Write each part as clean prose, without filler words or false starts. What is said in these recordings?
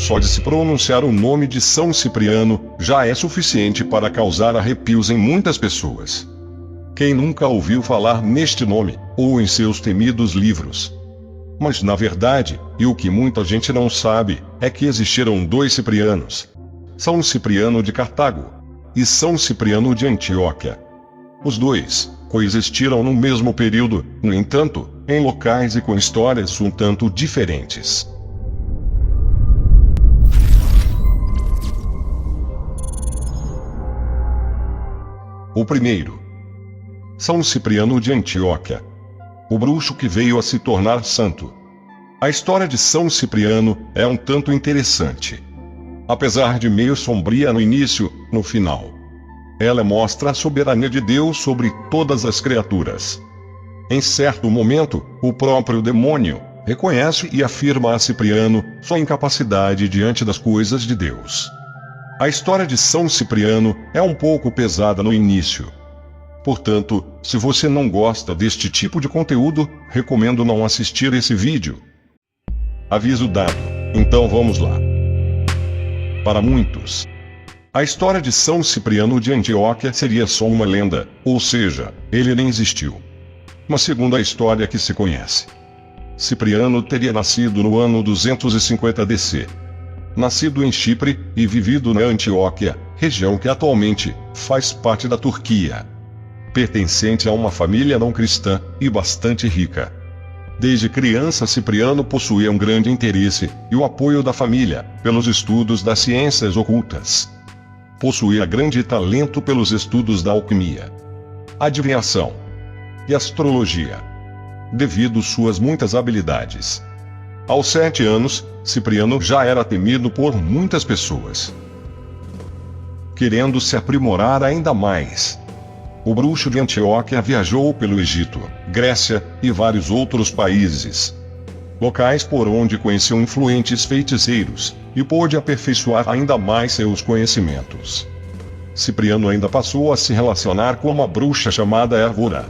Só de se pronunciar o nome de São Cipriano já é suficiente para causar arrepios em muitas pessoas. Quem nunca ouviu falar neste nome, ou em seus temidos livros? Mas na verdade, e o que muita gente não sabe, é que existiram dois Ciprianos: São Cipriano de Cartago e São Cipriano de Antioquia. Os dois coexistiram no mesmo período, no entanto, em locais e com histórias um tanto diferentes. O primeiro, São Cipriano de Antioquia, o bruxo que veio a se tornar santo. A história de São Cipriano é um tanto interessante. Apesar de meio sombria no início, no final, ela mostra a soberania de Deus sobre todas as criaturas. Em certo momento, o próprio demônio reconhece e afirma a Cipriano sua incapacidade diante das coisas de Deus. A história de São Cipriano é um pouco pesada no início. Portanto, se você não gosta deste tipo de conteúdo, recomendo não assistir esse vídeo. Aviso dado, então vamos lá. Para muitos, a história de São Cipriano de Antioquia seria só uma lenda, ou seja, ele nem existiu. Mas segundo a história que se conhece, Cipriano teria nascido no ano 250 DC. Nascido em Chipre e vivido na Antioquia, região que atualmente faz parte da Turquia. Pertencente a uma família não cristã e bastante rica. Desde criança, Cipriano possuía um grande interesse e o apoio da família pelos estudos das ciências ocultas. Possuía grande talento pelos estudos da alquimia, adivinhação e astrologia, devido suas muitas habilidades. Aos 7 anos, Cipriano já era temido por muitas pessoas. Querendo se aprimorar ainda mais, o bruxo de Antioquia viajou pelo Egito, Grécia e vários outros países, locais por onde conheceu influentes feiticeiros, e pôde aperfeiçoar ainda mais seus conhecimentos. Cipriano ainda passou a se relacionar com uma bruxa chamada Évora,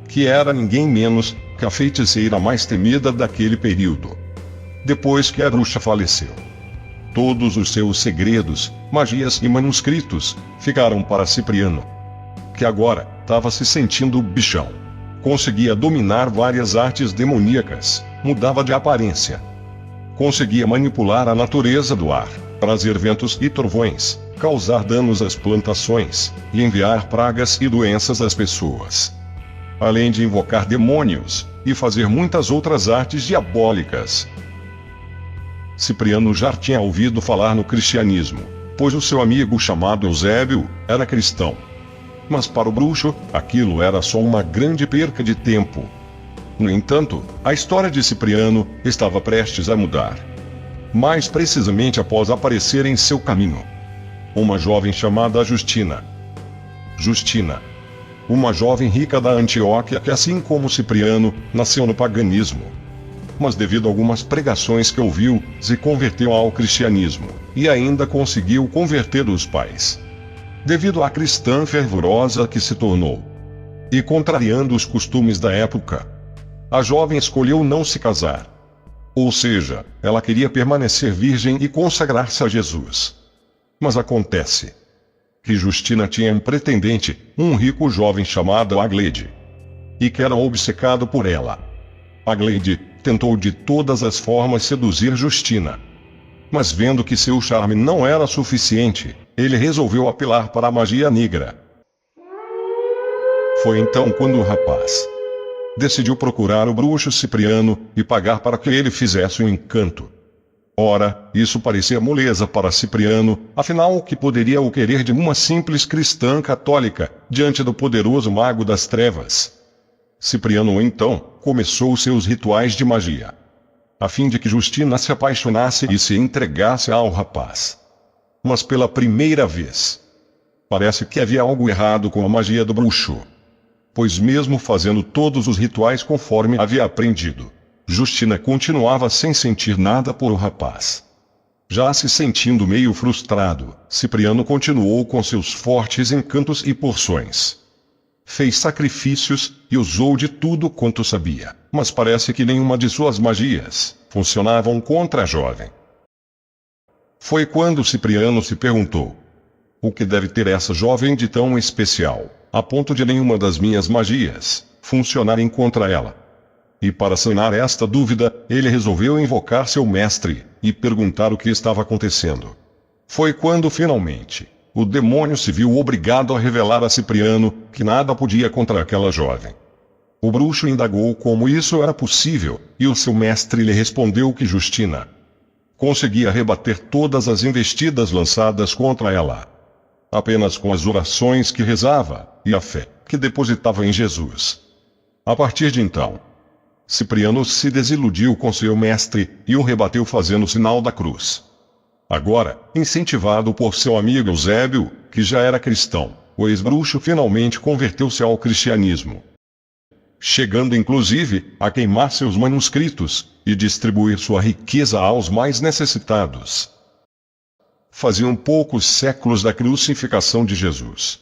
que era ninguém menos que a feiticeira mais temida daquele período. Depois que a bruxa faleceu, todos os seus segredos, magias e manuscritos ficaram para Cipriano, que agora estava se sentindo bichão. Conseguia dominar várias artes demoníacas, mudava de aparência, conseguia manipular a natureza do ar, trazer ventos e trovões, causar danos às plantações e enviar pragas e doenças às pessoas, além de invocar demônios e fazer muitas outras artes diabólicas. Cipriano já tinha ouvido falar no cristianismo, pois o seu amigo chamado Eusébio era cristão. Mas para o bruxo, aquilo era só uma grande perca de tempo. No entanto, a história de Cipriano estava prestes a mudar. Mais precisamente após aparecer em seu caminho uma jovem chamada Justina. Justina, uma jovem rica da Antioquia que, assim como Cipriano, nasceu no paganismo. Mas devido a algumas pregações que ouviu, se converteu ao cristianismo, e ainda conseguiu converter os pais. Devido à cristã fervorosa que se tornou, e contrariando os costumes da época, a jovem escolheu não se casar. Ou seja, ela queria permanecer virgem e consagrar-se a Jesus. Mas acontece que Justina tinha um pretendente, um rico jovem chamado Aglede, e que era obcecado por ela. Aglede tentou de todas as formas seduzir Justina. Mas vendo que seu charme não era suficiente, ele resolveu apelar para a magia negra. Foi então quando o rapaz decidiu procurar o bruxo Cipriano e pagar para que ele fizesse um encanto. Ora, isso parecia moleza para Cipriano, afinal o que poderia o querer de uma simples cristã católica, diante do poderoso mago das trevas? Cipriano então começou seus rituais de magia, a fim de que Justina se apaixonasse e se entregasse ao rapaz. Mas pela primeira vez, parece que havia algo errado com a magia do bruxo. Pois mesmo fazendo todos os rituais conforme havia aprendido, Justina continuava sem sentir nada por o rapaz. Já se sentindo meio frustrado, Cipriano continuou com seus fortes encantos e porções. Fez sacrifícios e usou de tudo quanto sabia, mas parece que nenhuma de suas magias funcionavam contra a jovem. Foi quando Cipriano se perguntou: o que deve ter essa jovem de tão especial, a ponto de nenhuma das minhas magias funcionarem contra ela? E para sanar esta dúvida, ele resolveu invocar seu mestre e perguntar o que estava acontecendo. Foi quando finalmente o demônio se viu obrigado a revelar a Cipriano que nada podia contra aquela jovem. O bruxo indagou como isso era possível, e o seu mestre lhe respondeu que Justina conseguia rebater todas as investidas lançadas contra ela apenas com as orações que rezava e a fé que depositava em Jesus. A partir de então, Cipriano se desiludiu com seu mestre e o rebateu fazendo o sinal da cruz. Agora, incentivado por seu amigo Eusébio, que já era cristão, o ex-bruxo finalmente converteu-se ao cristianismo, chegando inclusive a queimar seus manuscritos e distribuir sua riqueza aos mais necessitados. Faziam poucos séculos da crucificação de Jesus.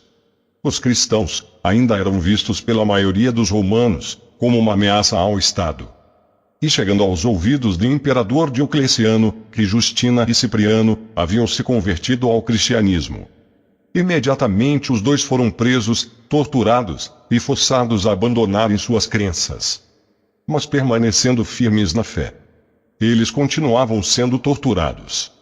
Os cristãos ainda eram vistos pela maioria dos romanos como uma ameaça ao Estado. E chegando aos ouvidos do imperador Diocleciano que Justina e Cipriano haviam se convertido ao cristianismo, imediatamente os dois foram presos, torturados e forçados a abandonarem suas crenças. Mas permanecendo firmes na fé, eles continuavam sendo torturados.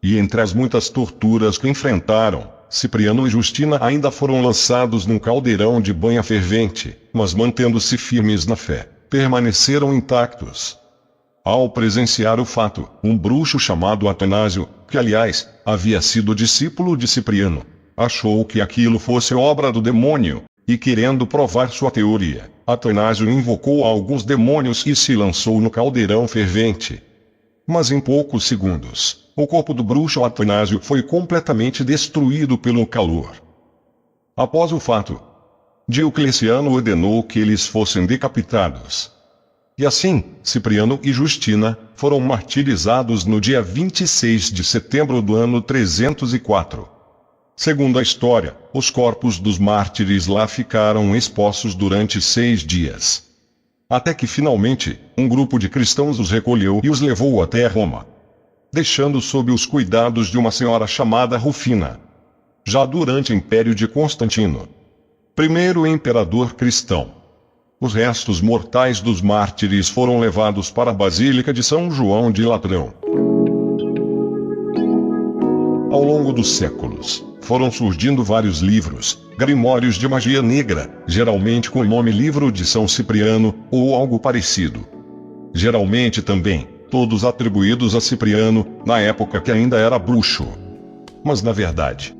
E entre as muitas torturas que enfrentaram, Cipriano e Justina ainda foram lançados num caldeirão de banha fervente, mas mantendo-se firmes na fé, permaneceram intactos. Ao presenciar o fato, um bruxo chamado Atanásio, que aliás, havia sido discípulo de Cipriano, achou que aquilo fosse obra do demônio, e querendo provar sua teoria, Atanásio invocou alguns demônios e se lançou no caldeirão fervente. Mas em poucos segundos, o corpo do bruxo Atanásio foi completamente destruído pelo calor. Após o fato, Diocleciano ordenou que eles fossem decapitados. E assim, Cipriano e Justina foram martirizados no dia 26 de setembro do ano 304. Segundo a história, os corpos dos mártires lá ficaram expostos durante 6 dias. Até que finalmente, um grupo de cristãos os recolheu e os levou até Roma, deixando sob os cuidados de uma senhora chamada Rufina. Já durante o Império de Constantino, primeiro imperador cristão, os restos mortais dos mártires foram levados para a Basílica de São João de Latrão. Ao longo dos séculos, foram surgindo vários livros, grimórios de magia negra, geralmente com o nome Livro de São Cipriano, ou algo parecido. Geralmente também, todos atribuídos a Cipriano, na época que ainda era bruxo. Mas na verdade,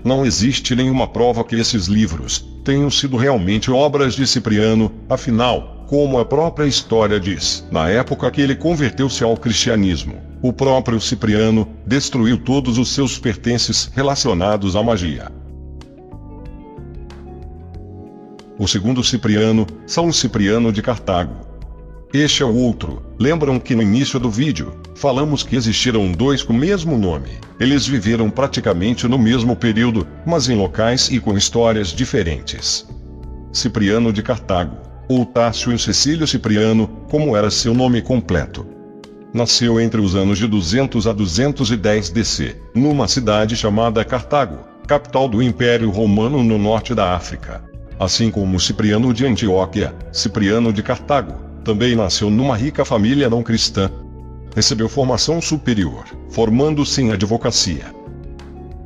não existe nenhuma prova que esses livros tenham sido realmente obras de Cipriano, afinal, como a própria história diz, na época que ele converteu-se ao cristianismo, o próprio Cipriano destruiu todos os seus pertences relacionados à magia. O segundo Cipriano, São Cipriano de Cartago. Este é o outro. Lembram que no início do vídeo, falamos que existiram dois com o mesmo nome. Eles viveram praticamente no mesmo período, mas em locais e com histórias diferentes. Cipriano de Cartago, ou Tácio Cecílio Cipriano, como era seu nome completo, nasceu entre os anos de 200 a 210 DC, numa cidade chamada Cartago, capital do Império Romano no norte da África. Assim como Cipriano de Antioquia, Cipriano de Cartago também nasceu numa rica família não cristã. Recebeu formação superior, formando-se em advocacia.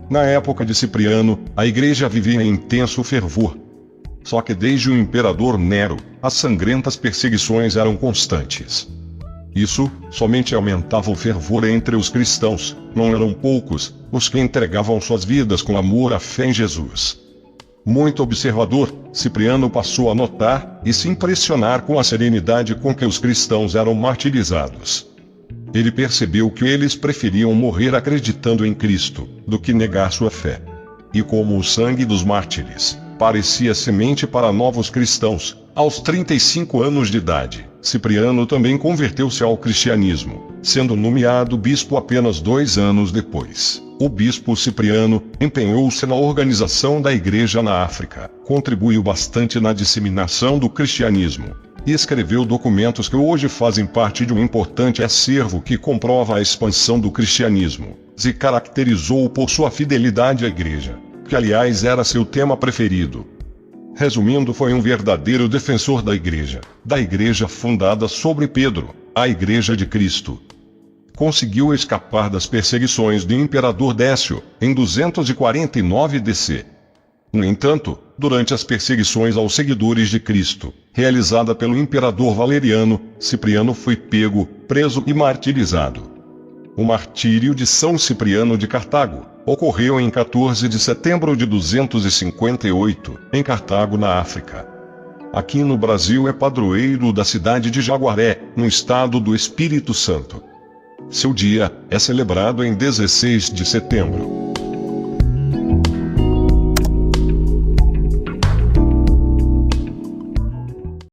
Na época de Cipriano, a igreja vivia em intenso fervor. Só que desde o imperador Nero, as sangrentas perseguições eram constantes. Isso somente aumentava o fervor entre os cristãos, não eram poucos os que entregavam suas vidas com amor à fé em Jesus. Muito observador, Cipriano passou a notar e se impressionar com a serenidade com que os cristãos eram martirizados. Ele percebeu que eles preferiam morrer acreditando em Cristo do que negar sua fé. E como o sangue dos mártires parecia semente para novos cristãos, aos 35 anos de idade, Cipriano também converteu-se ao cristianismo, sendo nomeado bispo apenas 2 anos depois. O bispo Cipriano empenhou-se na organização da igreja na África, contribuiu bastante na disseminação do cristianismo, e escreveu documentos que hoje fazem parte de um importante acervo que comprova a expansão do cristianismo. Se caracterizou por sua fidelidade à igreja, que aliás era seu tema preferido. Resumindo, foi um verdadeiro defensor da igreja fundada sobre Pedro, a Igreja de Cristo. Conseguiu escapar das perseguições do imperador Décio, em 249 DC. No entanto, durante as perseguições aos seguidores de Cristo, realizada pelo imperador Valeriano, Cipriano foi pego, preso e martirizado. O martírio de São Cipriano de Cartago ocorreu em 14 de setembro de 258, em Cartago, na África. Aqui no Brasil é padroeiro da cidade de Jaguaré, no estado do Espírito Santo. Seu dia é celebrado em 16 de setembro.